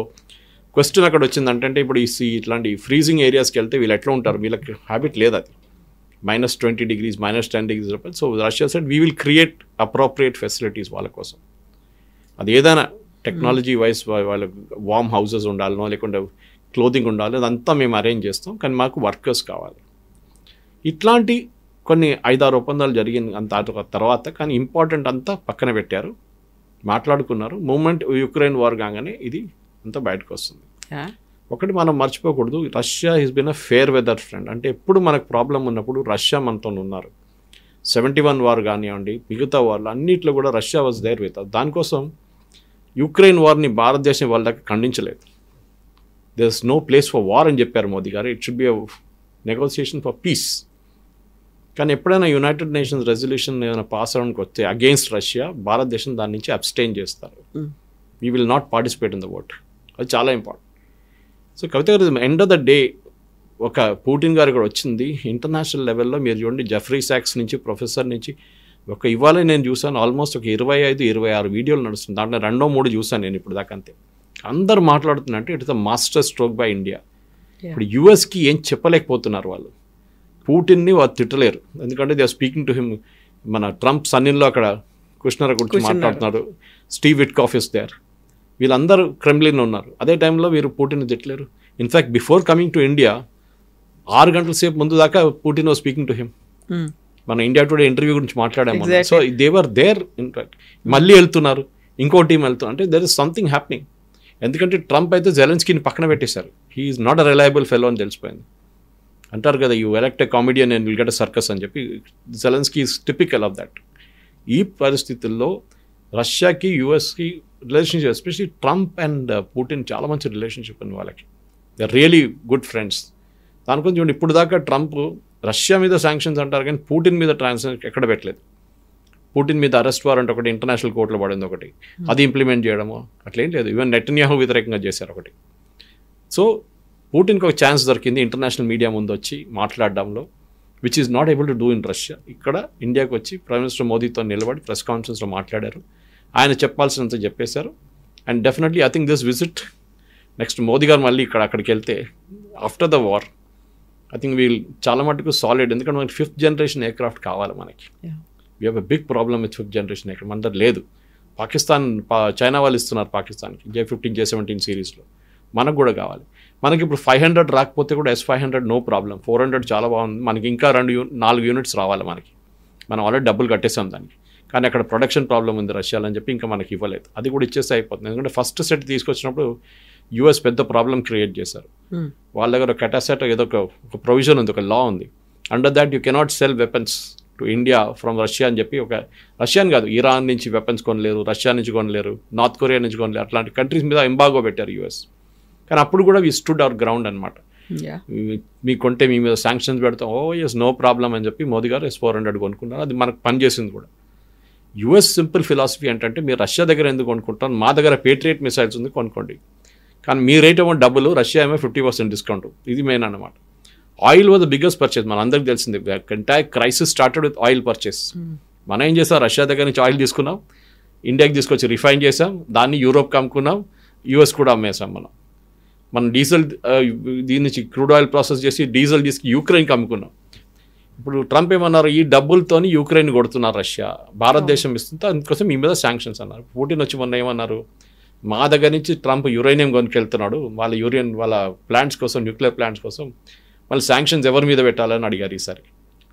క్వశ్చన్ అక్కడ వచ్చిందంటే, ఇప్పుడు ఇట్లాంటి ఫ్రీజింగ్ ఏరియాస్కి వెళ్తే వీళ్ళు ఎట్లా ఉంటారు, వీళ్ళకి హ్యాబిట్ లేదు అది, -20 degrees, -10 degrees. So Russia side we will create appropriate facilities వాళ్ళ కోసం. అది ఏదైనా టెక్నాలజీ వైజ్ వాళ్ళ వార్మ్ హౌసెస్ ఉండాలనో, లేకుంటే క్లోదింగ్ ఉండాలి, అదంతా మేము అరేంజ్ చేస్తాం, కానీ మాకు వర్కర్స్ కావాలి. ఇట్లాంటి కొన్ని 5-6 ఒప్పందాలు జరిగింది అంత తర్వాత, కానీ ఇంపార్టెంట్ అంతా పక్కన పెట్టారు, మాట్లాడుకున్నారు. మూమెంట్ యుక్రెయిన్ వార్ కాగానే ఇది అంతా బయటకు వస్తుంది. ఒకటి మనం మర్చిపోకూడదు, Russia has been a fair weather friend. అంటే ఎప్పుడు మనకు ప్రాబ్లం ఉన్నప్పుడు రష్యా మనతో ఉన్నారు. 71 వార్ కానివ్వండి, మిగతా వార్లు అన్నింటిలో కూడా రష్యా వాజ్ దేర్ విత్. దానికోసం యుక్రెయిన్ వార్ని భారతదేశం వాళ్ళ దగ్గర ఖండించలేదు. There is no place for war అని చెప్పారు Modi garu. It should be a negotiation for peace. కానీ ఎప్పుడైనా యునైటెడ్ నేషన్స్ రెజల్యూషన్ ఏమైనా పాస్ అవడానికి వస్తే అగెయిన్స్ట్ రష్యా, భారతదేశం దాని నుంచి అబ్స్టైన్ చేస్తారు. We will not participate in the vote. అది చాలా important. So Kavitha garu, end of the day ఒక పుటిన్ గారు కూడా వచ్చింది ఇంటర్నేషనల్ లెవెల్లో. మీరు చూడండి, జెఫ్రీ సాక్స్ నుంచి, ప్రొఫెసర్ నుంచి, ఒక ఇవాళ నేను చూసాను ఆల్మోస్ట్ ఒక 25-26 వీడియోలు నడుస్తుంది. దాంట్లో 2-3 చూసాను నేను ఇప్పుడు దాకా. అంతే అందరు మాట్లాడుతున్నట్టు it is the master stroke by India. ఇప్పుడు యుఎస్కి ఏం చెప్పలేకపోతున్నారు వాళ్ళు. పుటిన్ని వాళ్ళు తిట్టలేరు, ఎందుకంటే they are speaking to him. మన ట్రంప్ సన్నిలో అక్కడ కుష్నర్ గురించి మాట్లాడుతున్నారు, స్టీవ్ విట్కాఫ్ ఇస్ దేర్, వీళ్ళందరూ క్రెమ్లిన్ ఉన్నారు. అదే టైంలో వీరు పుటిన్ తిట్టలేరు. In fact before coming to India 6 గంటల సేపు ముందు దాకా Putin was speaking to him. మన ఇండియా టుడే ఇంటర్వ్యూ గురించి మాట్లాడాము. So they were there. ఇన్ఫాక్ట్ మళ్ళీ వెళ్తున్నారు, ఇంకో టీం వెళ్తున్నారు. అంటే దెర్ ఇస్ సంథింగ్ హ్యాపెనింగ్. ఎందుకంటే ట్రంప్ అయితే జెలెన్స్కీని పక్కన పెట్టేశారు. He is not a reliable fellow అని తెలిసిపోయింది. అంటారు కదా, you elect a comedian and will get a circus అని చెప్పి. Zelensky is typical of that. ఈ పరిస్థితుల్లో రష్యాకి యూఎస్కి relationship, especially Trump and Putin చాలా మంచి రిలేషన్షిప్ ఉంది వాళ్ళకి. They are really good friends. దాని గురించి చూడండి, ఇప్పుడు దాకా ట్రంప్ రష్యా మీద శాంక్షన్స్ అంటారు కానీ పుటిన్ మీద ట్రాన్సాక్షన్ ఎక్కడ పెట్టలేదు. పుటిన్ మీద అరెస్ట్ వారెంట్ ఒకటి ఇంటర్నేషనల్ కోర్టులో పడింది ఒకటి, అది ఇంప్లిమెంట్ చేయడము అట్లేం లేదు. ఈవెన్ నెటన్యాహు వ్యతిరేకంగా చేశారు ఒకటి. సో పుటిన్కి ఒక ఛాన్స్ దొరికింది ఇంటర్నేషనల్ మీడియా ముందు వచ్చి మాట్లాడడంలో, which is not able to do in Russia. ఇక్కడ ఇండియాకి వచ్చి ప్రైమ్ మినిస్టర్ మోదీతో నిలబడి ప్రెస్ కాన్ఫరెన్స్లో మాట్లాడారు. ఆయన చెప్పాల్సినంత చెప్పేశారు. And definitely I think this visit next Modi గారు మళ్ళీ అక్కడికి వెళ్తే after the war I think wheel చాలా మటుకు సాలిడ్. ఎందుకంటే మనకి 5th జనరేషన్ ఎయిర్క్రాఫ్ట్ కావాలి మనకి. We have a big problem with 5th generation aircraft. మన దగ్గర లేదు. పాకిస్తాన్ చైనా వాళ్ళు ఇస్తున్నారు పాకిస్తాన్కి J-15 J-17 సిరీస్లో. మనకు కూడా కావాలి. మనకి ఇప్పుడు 500 రాకపోతే కూడా S-500 నో ప్రాబ్లం. 400 చాలా బాగుంది. మనకి ఇంకా 4 యూనిట్స్ రావాలి మనకి. మనం ఆల్రెడీ డబ్బులు కట్టేసాం దానికి. కానీ అక్కడ ప్రొడక్షన్ ప్రాబ్లం ఉంది రష్యాలో అని చెప్పి ఇంకా మనకి ఇవ్వలేదు. అది కూడా ఇచ్చేస్తే అయిపోతుంది. ఎందుకంటే ఫస్ట్ సెట్ తీసుకొచ్చినప్పుడు యూఎస్ పెద్ద ప్రాబ్లం క్రియేట్ చేశారు. వాళ్ళ దగ్గర కటాసెట్ ఏదో ఒక ప్రొవిజన్ ఉంది, ఒక లా ఉంది. Under that you cannot cell weapons to India from Russia అని చెప్పి. ఒక రష్యాని కాదు, ఇరాన్ నుంచి వెపన్స్ కొనలేరు, రష్యా నుంచి కొనలేరు, నార్త్ కొరియా నుంచి కొనలేరు. అట్లాంటి కంట్రీస్ మీద ఎంబాగో పెట్టారు యూఎస్. కానీ అప్పుడు కూడా వి స్టూడ్ అవర్ గ్రౌండ్ అనమాట. మీ కొంటే మీ మీద శాంక్షన్స్ పెడతాం, ఓ ఎస్ నో ప్రాబ్లం అని చెప్పి మోదీ గారు S-400 కొనుక్కున్నారు. అది మనకు పనిచేసింది కూడా. యూఎస్ సింపుల్ ఫిలాసఫీ ఏంటంటే, మీరు రష్యా దగ్గర ఎందుకు కొనుక్కుంటారు, మా దగ్గర పేట్రియట్ మిసైల్స్ ఉంది కొనుక్కోండి. కానీ మీ రేట్ ఏమో డబ్బులు, రష్యా ఏమో 50% డిస్కౌంట్. ఇది మెయిన్ అనమాట. Oil was the biggest purchase. మన అందరికి తెలిసింది, entire crisis started with oil purchase. మనం ఏం చేసాం, రష్యా దగ్గర నుంచి ఆయిల్ తీసుకున్నాం, ఇండియాకి తీసుకొచ్చి రిఫైన్ చేసాం, దాన్ని యూరోప్కి అమ్ముకున్నాం, యూఎస్ కూడా అమ్మేసాం. మనం డీజిల్ దీని నుంచి క్రూడ్ ఆయిల్ ప్రాసెస్ చేసి డీజిల్ తీసుకు యూక్రెయిన్కి అమ్ముకున్నాం. ఇప్పుడు ట్రంప్ ఏమన్నారు, ఈ డబ్బులతోని యూక్రెయిన్ కొడుతున్నారు రష్యా, భారతదేశం ఇస్తుంటే అందుకోసం మీ మీద శాంక్షన్స్ అన్నారు. పుటిన్ వచ్చి మొన్న ఏమన్నారు, మా దగ్గర నుంచి ట్రంప్ యురేనియం కొనుకెళ్తున్నాడు, వాళ్ళ ప్లాంట్స్ కోసం, న్యూక్లియర్ ప్లాంట్స్ కోసం, మళ్ళీ శాంక్షన్స్ ఎవరి మీద పెట్టాలని అడిగారు ఈసారి.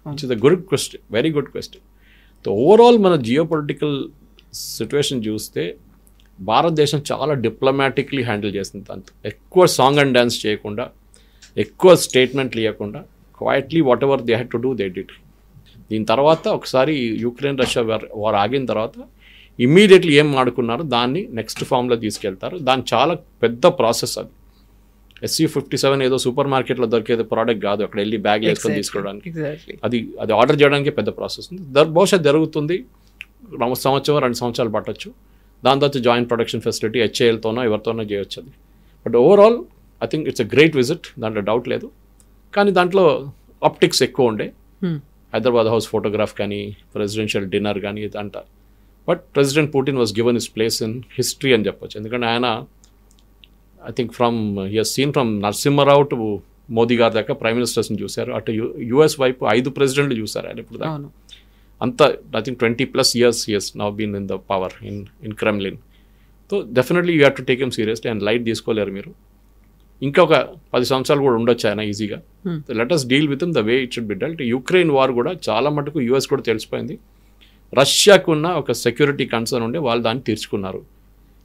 Which is a good question, very good question. So overall మన జియో పొలిటికల్ సిచ్యువేషన్ చూస్తే భారతదేశం చాలా డిప్లొమాటిక్లీ హ్యాండిల్ చేస్తుంది. దాంతో ఎక్కువ సాంగ్ అండ్ డ్యాన్స్ చేయకుండా, ఎక్కువ స్టేట్మెంట్లు ఇవ్వకుండా, quietly what ever they had to do they did. దీని తర్వాత ఒకసారి యుక్రెయిన్ రష్యా వార్ ఆగిన తర్వాత ఇమ్మీడియట్లీ ఏం ఆడుకున్నారో దాన్ని నెక్స్ట్ ఫామ్లో తీసుకెళ్తారు. దాని చాలా పెద్ద ప్రాసెస్. అది SC-57 ఏదో సూపర్ మార్కెట్లో దొరికేది ప్రోడక్ట్ కాదు, అక్కడ వెళ్ళి బ్యాగ్ వేసుకొని తీసుకోవడానికి. అది ఆర్డర్ చేయడానికి పెద్ద ప్రాసెస్ ఉంది. బహుశా జరుగుతుంది, 1 సంవత్సరం 2 సంవత్సరాలు పట్టచ్చు. దాని తర్వాత జాయింట్ ప్రొడక్షన్ ఫెసిలిటీ HALతోనో ఎవరితోనో చేయొచ్చు అది. But overall I think it's a great visit, దాంట్లో డౌట్ లేదు. కానీ దాంట్లో ఆప్టిక్స్ ఎక్కువ ఉండే. హైదరాబాద్ హౌస్ ఫోటోగ్రాఫ్ కానీ, ప్రెసిడెన్షియల్ డిన్నర్ కానీ ఇదంట. But president Putin was given his place in history అని చెప్పొచ్చు. ఎందుకంటే ఆయన I think he has seen from Narasimha Rao to Modi గారి దాకా ప్రైమ్ మినిస్టర్స్ని చూశారు. అటు యుఎస్ వైపు 5 ప్రెసిడెంట్లు చూశారు ఆయన ఇప్పుడు దాకా. అంతా I think 20+ years he has now been in the power in Kremlin. So definitely you have to take him seriously and light తీసుకోలేరు మీరు. ఇంకా ఒక 10 సంవత్సరాలు కూడా ఉండొచ్చు ఆయన ఈజీగా. Let us deal with him the way it should B dwelt. Ukraine war కూడా చాలా మటుకు యూఎస్ కూడా తెలిసిపోయింది. రష్యాకు ఉన్న ఒక సెక్యూరిటీ కన్సర్న్ ఉండే వాళ్ళు దాన్ని తీర్చుకున్నారు.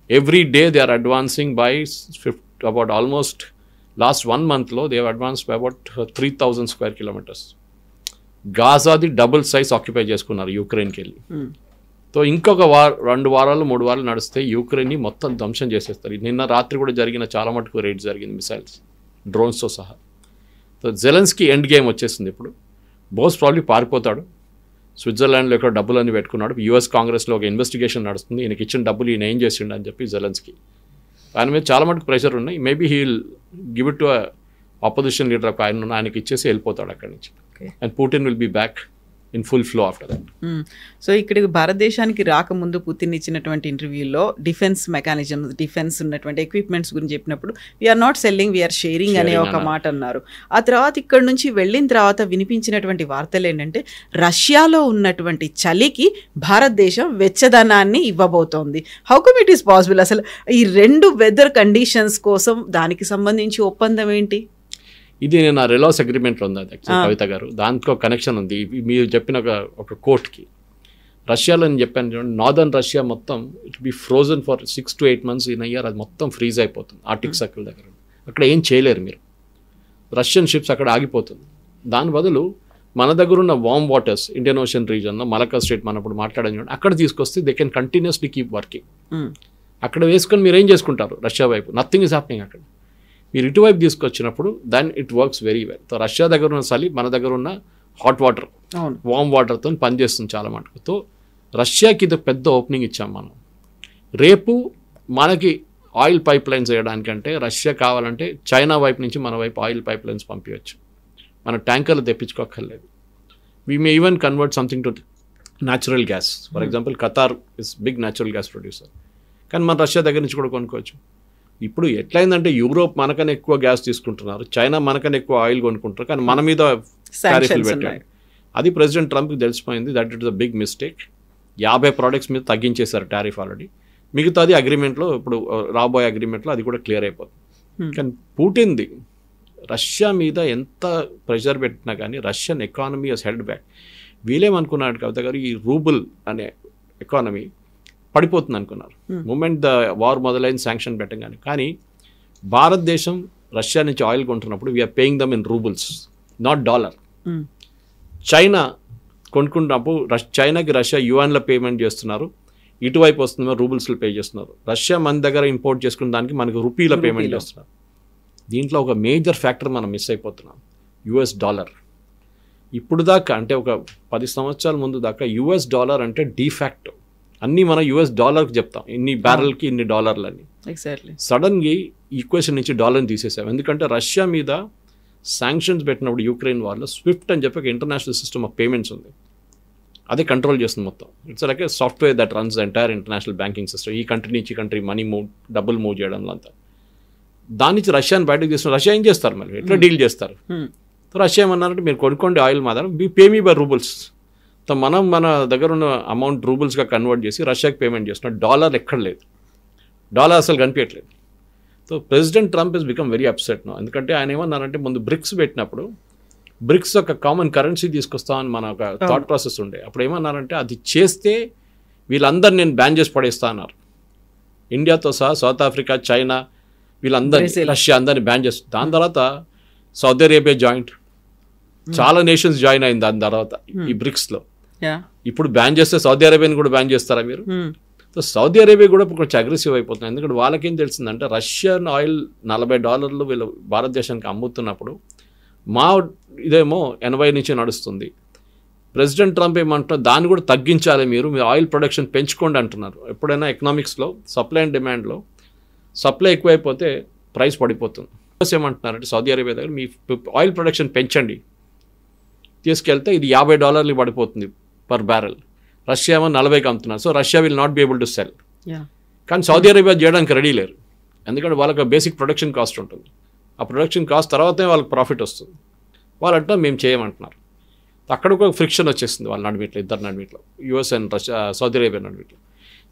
Every day they are advancing by about almost last 1 monthలో they have advanced by about 3,000 square kilometers. గాజాది డబుల్ సైజ్ ఆక్యుపై చేసుకున్నారు యుక్రెయిన్కి వెళ్ళి. సో ఇంకొక 2 వారాలు 3 వారాలు నడిస్తే యుక్రెయిన్ని మొత్తం ధ్వంసం చేసేస్తారు. నిన్న రాత్రి కూడా జరిగిన చాలా మటుకు రైడ్ జరిగింది, మిసైల్స్, డ్రోన్స్తో సహా. సో జెలెన్స్కీ ఎండ్ గేమ్ వచ్చేసింది ఇప్పుడు. మోస్ట్ ప్రాబ్లీ పారిపోతాడు. స్విట్జర్లాండ్లో ఇక్కడ డబ్బులన్నీ పెట్టుకున్నాడు. యుఎస్ కాంగ్రెస్లో ఒక ఇన్వెస్టిగేషన్ నడుస్తుంది, ఈయనకి ఇచ్చిన డబ్బులు ఈయన ఏం చేసిండు అని చెప్పి జెలెన్స్కీ. ఆయన మీద చాలా మటుకు ప్రెషర్ ఉన్నాయి. Maybe he will give it to opposition leader ఆయనకి ఇచ్చేసి వెళ్ళిపోతాడు అక్కడి నుంచి. And Putin will be back in full flow after that. So ఇక్కడికి భారతదేశానికి రాకముందు పుతిన్ ఇచ్చినటువంటి ఇంటర్వ్యూలో డిఫెన్స్ మెకానిజమ్స్, డిఫెన్స్ ఉన్నటువంటి ఎక్విప్మెంట్స్ గురించి చెప్పినప్పుడు we're not selling, we're sharing అనే ఒక మాట అన్నారు. ఆ తర్వాత ఇక్కడ నుంచి వెళ్ళిన తర్వాత వినిపించినటువంటి వార్తలు ఏంటంటే రష్యాలో ఉన్నటువంటి చలికి భారతదేశం వెచ్చదనాన్ని ఇవ్వబోతోంది. How come it is possible? అసలు ఈ 2 వెదర్ కండిషన్స్ కోసం దానికి సంబంధించి ఒప్పందం ఏంటి? ఇది నేను ఆ రెలాస్ అగ్రిమెంట్లో ఉంది అది కవిత గారు, దాంట్లో కనెక్షన్ ఉంది. మీరు చెప్పిన ఒక కోర్ట్కి రష్యాలో నేను చెప్పాను చూడండి, నార్దర్న్ రష్యా మొత్తం it be frozen for 6 to 8 months in year. అది మొత్తం ఫ్రీజ్ అయిపోతుంది ఆర్టిక్ సర్కిల్ దగ్గర. అక్కడ ఏం చేయలేరు మీరు, రష్యన్ షిప్స్ అక్కడ ఆగిపోతుంది. దాని బదులు మన దగ్గర ఉన్న వార్మ్ వాటర్స్ ఇండియన్ ఓషన్ రీజన్లో మలక్కా స్ట్రేట్ మనం ఇప్పుడు మాట్లాడని చూడండి, అక్కడ తీసుకొస్తే they can continuously keep working. అక్కడ వేసుకొని మీరు ఏం చేసుకుంటారు రష్యా వైపు? నథింగ్ ఈజ్ హ్యాపెనింగ్ అక్కడ. మీరు ఇటువైపు తీసుకొచ్చినప్పుడు then it works very well. So Russia దగ్గర ఉన్న చలి మన దగ్గర ఉన్న హాట్ వాటర్, వార్మ్ వాటర్తో పనిచేస్తుంది చాలా మటుకు. సో రష్యాకి ఇది పెద్ద ఓపెనింగ్ ఇచ్చాం మనం. రేపు మనకి ఆయిల్ పైప్ లైన్స్ వేయడానికంటే రష్యా కావాలంటే చైనా వైపు నుంచి మన వైపు ఆయిల్ పైప్ లైన్స్ పంపించవచ్చు. మన ట్యాంకర్లు తెప్పించుకోక్కర్లేదు. We may even convert something to natural gas. For example Qatar is big natural gas producer, కానీ మన రష్యా దగ్గర నుంచి కూడా కొనుక్కోవచ్చు. ఇప్పుడు ఎట్లయిందంటే యూరోప్ మనకన్నా ఎక్కువ గ్యాస్ తీసుకుంటున్నారు, చైనా మనకన్నా ఎక్కువ ఆయిల్ కొనుక్కుంటారు, కానీ మన మీద టారిఫ్లు పెట్టారు. అది ప్రెసిడెంట్ ట్రంప్కి తెలిసిపోయింది. That it is a big mistake. 50 products మీద తగ్గించేశారు టారిఫ్ ఆల్రెడీ. మిగతాది అగ్రిమెంట్లో ఇప్పుడు రాబోయే అగ్రిమెంట్లో అది కూడా క్లియర్ అయిపోతుంది. కానీ పుటిన్ది రష్యా మీద ఎంత ప్రెషర్ పెట్టినా కానీ Russian economy has held back. వీళ్ళేమనుకున్నాడు కవిత గారు, ఈ రూబుల్ అనే ఎకానమీ పడిపోతుంది అనుకున్నారు మూమెంట్ ద వార్ మొదలైన శాంక్షన్ పెట్టగానే. కానీ భారతదేశం రష్యా నుంచి ఆయిల్ కొంటున్నప్పుడు we are paying them in roubles, not dollar. China కొనుక్కున్నప్పుడు చైనాకి రష్యా యుఎన్లో పేమెంట్ చేస్తున్నారు, ఇటువైపు వస్తున్న రూబుల్స్లో పే చేస్తున్నారు. రష్యా మన దగ్గర ఇంపోర్ట్ చేసుకున్న దానికి మనకు రూపీలో పేమెంట్ చేస్తున్నారు. దీంట్లో ఒక మేజర్ ఫ్యాక్టర్ మనం మిస్ అయిపోతున్నాం, యుఎస్ డాలర్. ఇప్పుడు దాకా అంటే ఒక 10 సంవత్సరాల ముందు దాకా యుఎస్ డాలర్ అంటే డిఫాక్టో అన్నీ మనం యుఎస్ డాలర్కి చెప్తాం, ఇన్ని బ్యారెల్కి ఇన్ని డాలర్లు అని. ఎగ్జాక్ట్లీ సడన్గా ఈక్వేషన్ నుంచి డాలర్ని తీసేసాం. ఎందుకంటే రష్యా మీద శాంక్షన్స్ పెట్టినప్పుడు యూక్రెయిన్ వార్లో స్విఫ్ట్ అని చెప్పి ఒక ఇంటర్నేషనల్ సిస్టమ్ ఆఫ్ పేమెంట్స్ ఉంది, అదే కంట్రోల్ చేస్తుంది మొత్తం. It's like A software that runs the entire international banking system. ఈ కంట్రీ నుంచి కంట్రీ మనీ మూవ్, డబ్బులు మూవ్ చేయడంలో అంతా. దాని నుంచి రష్యాని బయటకు తీసుకుని రష్యా ఏం చేస్తారు, మళ్ళీ ఎట్లా డీల్ చేస్తారు? రష్యా ఏమన్నారంటే మీరు కొనుక్కోండి ఆయిల్ మాత్రం, be pay me by roubles. మనం మన దగ్గర ఉన్న అమౌంట్ రూబుల్స్గా కన్వర్ట్ చేసి రష్యాకి పేమెంట్ చేస్తున్నాం. డాలర్ ఎక్కడ లేదు, డాలర్ అసలు కనిపించట్లేదు. So president Trump is become very upset no. ఎందుకంటే ఆయన ఏమన్నారంటే ముందు బ్రిక్స్ పెట్టినప్పుడు బ్రిక్స్ ఒక కామన్ కరెన్సీ తీసుకొస్తామని మన ఒక థాట్ ప్రాసెస్ ఉండే. అప్పుడు ఏమన్నారంటే అది చేస్తే వీళ్ళందరూ నేను బ్యాన్ చేసి పడేస్తా అన్నారు. ఇండియాతో సహా సౌత్ ఆఫ్రికా, చైనా వీళ్ళందరినీ, రష్యా అందరినీ బ్యాన్ చేస్తారు. దాని తర్వాత సౌదీ అరేబియా జాయింట్, చాలా నేషన్స్ జాయిన్ అయింది దాని తర్వాత ఈ బ్రిక్స్లో. ఇప్పుడు బ్యాన్ చేస్తే సౌదీ అరేబియాని కూడా బ్యాన్ చేస్తారా మీరు? సో సౌదీ అరేబియా కూడా కొంచెం అగ్రెసివ్ అయిపోతుంది. ఎందుకంటే వాళ్ళకేం తెలిసిందంటే రష్యన్ ఆయిల్ $40 వీళ్ళు భారతదేశానికి అమ్ముతున్నప్పుడు మా ఇదేమో 80 నుంచి నడుస్తుంది. ప్రెసిడెంట్ ట్రంప్ ఏమంటున్నారు, దాన్ని కూడా తగ్గించాలి, మీరు ఆయిల్ ప్రొడక్షన్ పెంచుకోండి అంటున్నారు. ఎప్పుడైనా ఎకనామిక్స్లో సప్లై అండ్ డిమాండ్లో సప్లై ఎక్కువైపోతే ప్రైస్ పడిపోతుంది. ఏమంటున్నారంటే సౌదీ అరేబియా దగ్గర మీ ఆయిల్ ప్రొడక్షన్ పెంచండి, తీసుకెళ్తే ఇది $50 పడిపోతుంది పర్ బ్యారెల్. రష్యా ఏమో 40కి అమ్ముతున్నారు. So Russia will not be able to cell. కానీ సౌదీ అరేబియా చేయడానికి రెడీ లేరు, ఎందుకంటే వాళ్ళకి బేసిక్ ప్రొడక్షన్ కాస్ట్ ఉంటుంది. ఆ ప్రొడక్షన్ కాస్ట్ తర్వాతే వాళ్ళకి ప్రాఫిట్ వస్తుంది. వాళ్ళంటే మేము చేయమంటున్నారు. అక్కడ ఒక ఫ్రిక్షన్ వచ్చేస్తుంది వాళ్ళ నడిమిట్లో, ఇద్దరు నడిమిట్లో, US and Russia, Saudi Arabia నడిమిట్లో.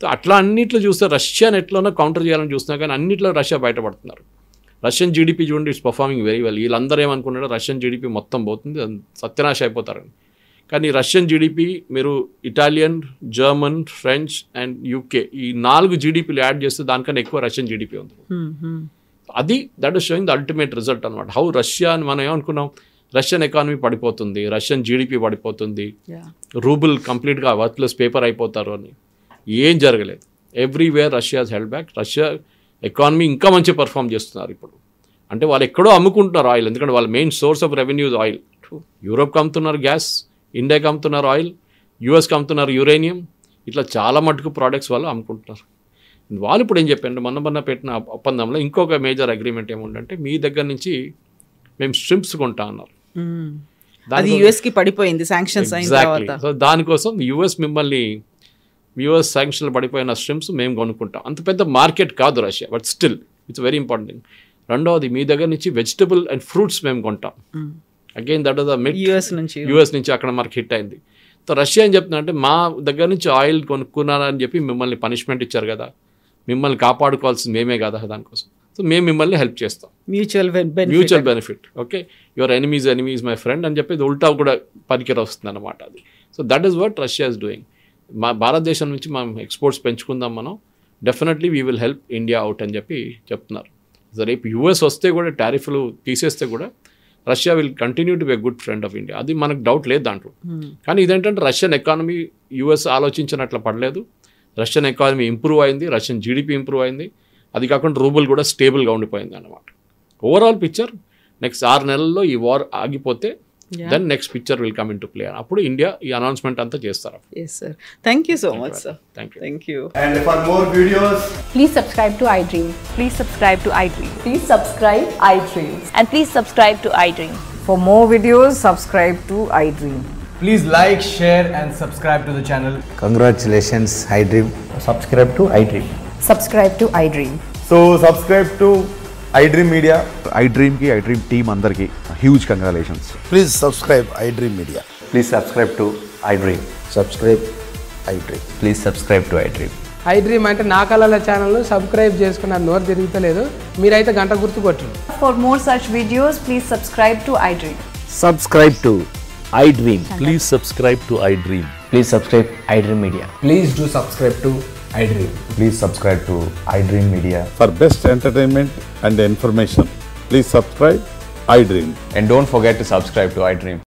సో అట్లా అన్నిట్లో చూస్తే రష్యాని ఎట్లనో కౌంటర్ చేయాలని చూస్తున్నా, కానీ అన్నింటిలో రష్యా బయటపడుతున్నారు. రష్యన్ జీడిపి చూడండి, ఇట్స్ పర్ఫార్మింగ్ వెరీ వెల్. వీళ్ళందరూ ఏమనుకున్నారో రష్యన్ జీడిపి మొత్తం పోతుంది, సత్యనాశ అయిపోతారని. కానీ రష్యన్ జీడిపి మీరు Italian, German, French and UK ఈ 4 జీడిపిలు యాడ్ చేస్తే దానికన్నా ఎక్కువ రష్యన్ జీడిపి ఉంది. అది that is showing the ultimate result అనమాట. హౌ రష్యా అని మనం ఏమనుకున్నాం, రష్యన్ ఎకానమీ పడిపోతుంది, రష్యన్ జీడిపి పడిపోతుంది, రూబుల్ కంప్లీట్గా వర్త్లెస్ పేపర్ అయిపోతారు అని. ఏం జరగలేదు. Everywhere Russia held back. Russia economy ఇంకా మంచి పర్ఫామ్ చేస్తున్నారు ఇప్పుడు. అంటే వాళ్ళు ఎక్కడో అమ్ముకుంటున్నారు ఆయిల్, ఎందుకంటే వాళ్ళ main source of revenue oil. యూరోప్కి అమ్ముతున్నారు గ్యాస్, ఇండియాకి అమ్ముతున్నారు ఆయిల్, యూఎస్కి అమ్ముతున్నారు యురేనియం. ఇట్లా చాలా మటుకు ప్రోడక్ట్స్ వాళ్ళు అమ్ముకుంటున్నారు. వాళ్ళు ఇప్పుడు ఏం చెప్పారంటే మొన్న పెట్టిన ఒప్పందంలో ఇంకొక మేజర్ అగ్రిమెంట్ ఏముందంటే మీ దగ్గర నుంచి మేము స్ట్రింప్స్ కొంటా అన్నారు. అది యుఎస్ కి పడిపోయింది శాంక్షన్స్ అయిన ఎగ్జాక్ట్లీ. తర్వాత. సో దానికోసం యుఎస్ మిమ్మల్ని యుఎస్ శాంక్షన్లు పడిపోయిన స్ట్రిమ్స్ మేము కొనుక్కుంటాం. అంత పెద్ద మార్కెట్ కాదు Russia, but still it's very important thing. రెండవది మీ దగ్గర నుంచి వెజిటబుల్ అండ్ ఫ్రూట్స్ మేము కొంటాం. Again that is the mitt. US నుంచి అక్కడ మనకి హిట్ అయింది. సో రష్యా ఏం చెప్తుందంటే మా దగ్గర నుంచి ఆయిల్ కొనుక్కున్నారని చెప్పి మిమ్మల్ని పనిష్మెంట్ ఇచ్చారు కదా, మిమ్మల్ని కాపాడుకోవాల్సింది మేమే కదా దానికోసం. సో మేము మిమ్మల్ని హెల్ప్ చేస్తాం, mutual benefit. Okay, your enemies my friend అని చెప్పి ఉల్టా కూడా పనికిర వస్తుంది అనమాట అది. So that is what Russia is doing. మా భారతదేశం నుంచి మనం ఎక్స్పోర్ట్స్ పెంచుకుందాం, మనం definitely we will help India out అని చెప్పి చెప్తున్నారు. సో రేపు యూఎస్ వస్తే కూడా టారిఫ్లు తీసేస్తే కూడా Russia will continue to be a good friend of India. అది మనకు డౌట్ లేదు దాంట్లో. కానీ ఇదేంటంటే రష్యన్ ఎకానమీ యూఎస్ ఆలోచించినట్లు పడలేదు. రష్యన్ ఎకానమీ ఇంప్రూవ్ అయింది, రష్యన్ జీడిపి ఇంప్రూవ్ అయింది. అది కాకుండా రూబుల్ కూడా స్టేబుల్గా ఉండిపోయింది అన్నమాట. ఓవరాల్ పిక్చర్ నెక్స్ట్ 6 నెలల్లో ఈ వార్ ఆగిపోతే then next picture will come into play. అప్పుడు ఇండియా ఈ అనౌన్స్మెంట్ అంతా చేస్తారు. Yes sir, thank you so much sir. Thank you. And for more videos, please subscribe to iDream. Please subscribe to iDream. Please subscribe iDream. And please subscribe to iDream. For more videos, subscribe to iDream. please like, share and subscribe to the channel. Congratulations, iDream. Subscribe to iDream. Subscribe to iDream. So subscribe to iDream Media. iDream ki iDream team andarki huge congratulations. Please subscribe iDream Media. Please subscribe to iDream. Subscribe iDream. Please subscribe to iDream. iDream అంటే నా కళల channel subscribe చేసుకున్నారు, నోరు తిరుగుతలేదు, మీరైతే గంట గుర్తు కొట్టండి. For more such videos, please subscribe to iDream. Subscribe to iDream. Please subscribe to iDream. Please subscribe iDream Media. Please do subscribe to iDream. Please subscribe to iDream Media. For best entertainment and information, please subscribe iDream. And don't forget to subscribe to iDream.